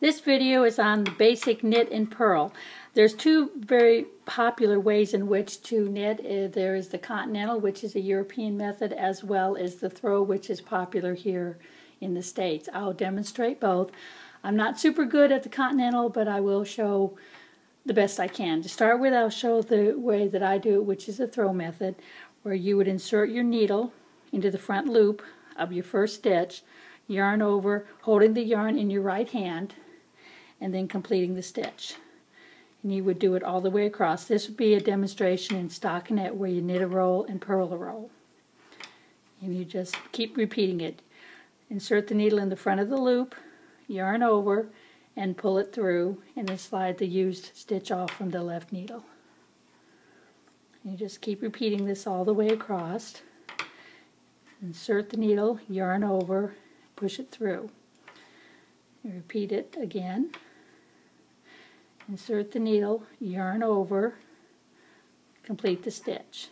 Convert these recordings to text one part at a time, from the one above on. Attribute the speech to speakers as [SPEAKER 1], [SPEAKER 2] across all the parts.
[SPEAKER 1] This video is on the basic knit and purl. There's two very popular ways in which to knit. There is the Continental, which is a European method, as well as the throw, which is popular here in the States. I'll demonstrate both. I'm not super good at the Continental, but I will show the best I can. To start with, I'll show the way that I do it, which is the throw method, where you would insert your needle into the front loop of your first stitch, yarn over, holding the yarn in your right hand, and then completing the stitch. And you would do it all the way across. This would be a demonstration in stockinette where you knit a roll and purl a roll. And you just keep repeating it. Insert the needle in the front of the loop, yarn over, and pull it through, and then slide the used stitch off from the left needle. You just keep repeating this all the way across. Insert the needle, yarn over, push it through. You repeat it again. Insert the needle, yarn over, complete the stitch.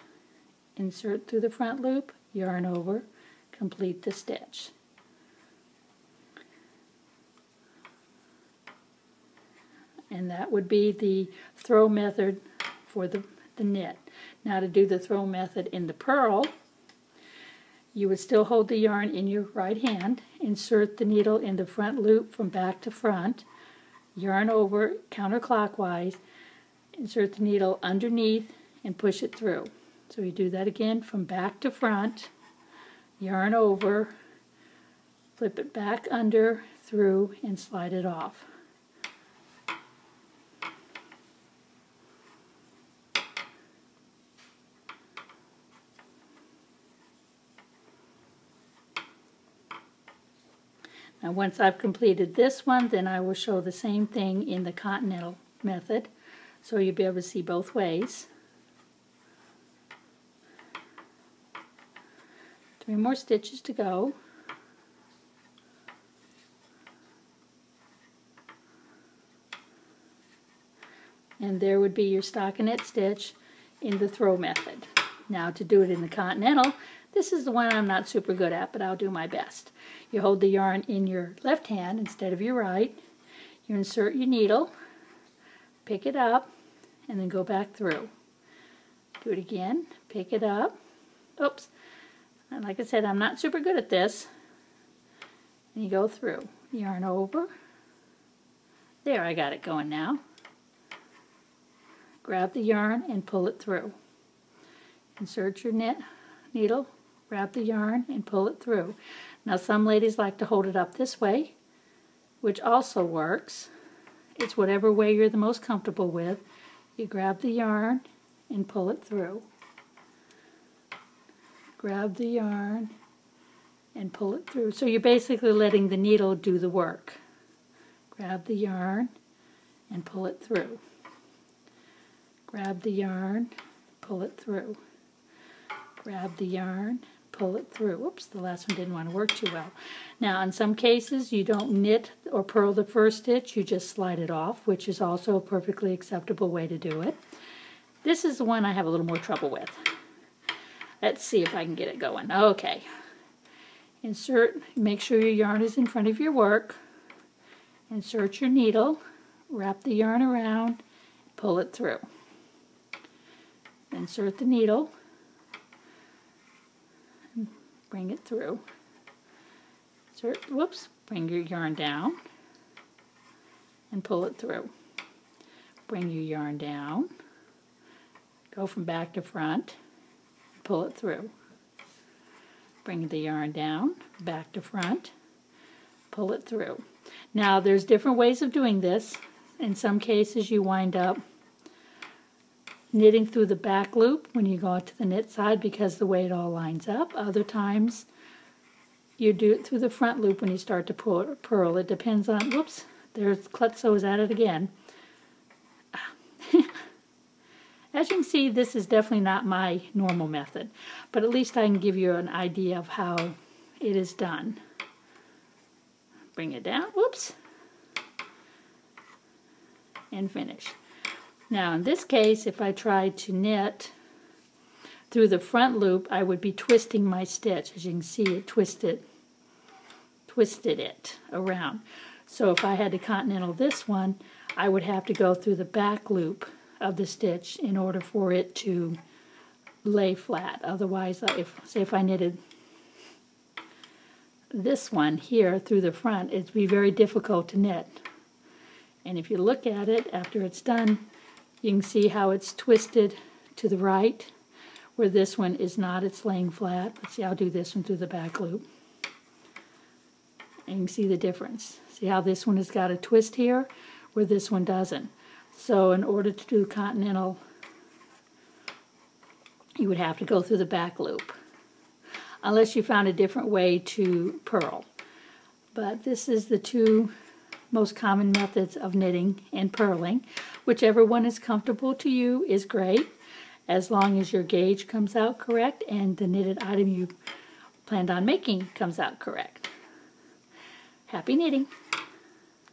[SPEAKER 1] Insert through the front loop, yarn over, complete the stitch. And that would be the throw method for the knit. Now to do the throw method in the purl, you would still hold the yarn in your right hand, insert the needle in the front loop from back to front, yarn over counterclockwise, insert the needle underneath and push it through. So we do that again from back to front, yarn over, flip it back under, through, and slide it off. Now once I've completed this one, then I will show the same thing in the Continental method, so you'll be able to see both ways. 3 more stitches to go. And there would be your stockinette stitch in the throw method. Now to do it in the Continental, this is the one I'm not super good at, but I'll do my best. You hold the yarn in your left hand instead of your right. You insert your needle, pick it up, and then go back through. Do it again, pick it up. Oops. And like I said, I'm not super good at this. And you go through. Yarn over. There, I got it going now. Grab the yarn and pull it through. Insert your needle, grab the yarn, and pull it through. Now some ladies like to hold it up this way, which also works. It's whatever way you're the most comfortable with. You grab the yarn and pull it through. Grab the yarn and pull it through. So you're basically letting the needle do the work. Grab the yarn and pull it through. Grab the yarn, pull it through. Grab the yarn, pull it through. Oops, the last one didn't want to work too well. Now, in some cases, you don't knit or purl the first stitch, you just slide it off, which is also a perfectly acceptable way to do it. This is the one I have a little more trouble with. Let's see if I can get it going. Okay. Insert, make sure your yarn is in front of your work. Insert your needle, wrap the yarn around, pull it through. Insert the needle, bring it through. Insert, whoops, bring your yarn down and pull it through. Bring your yarn down, go from back to front, pull it through. Bring the yarn down, back to front, pull it through. Now there's different ways of doing this. In some cases you wind up knitting through the back loop when you go to the knit side because the way it all lines up. Other times you do it through the front loop when you start to purl. It depends on, whoops, there's Klutzo's at it again. As you can see, this is definitely not my normal method, but at least I can give you an idea of how it is done. Bring it down, whoops, and finish. Now in this case, if I tried to knit through the front loop, I would be twisting my stitch. As you can see, it twisted it around. So if I had to Continental this one, I would have to go through the back loop of the stitch in order for it to lay flat. Otherwise, if I knitted this one here through the front, it'd be very difficult to knit. And if you look at it after it's done, you can see how it's twisted to the right, where this one is not. It's laying flat. Let's see, I'll do this one through the back loop. And you can see the difference. See how this one has got a twist here, where this one doesn't. So in order to do Continental, you would have to go through the back loop, unless you found a different way to purl. But this is the two most common methods of knitting and purling. Whichever one is comfortable to you is great, as long as your gauge comes out correct and the knitted item you planned on making comes out correct. Happy knitting!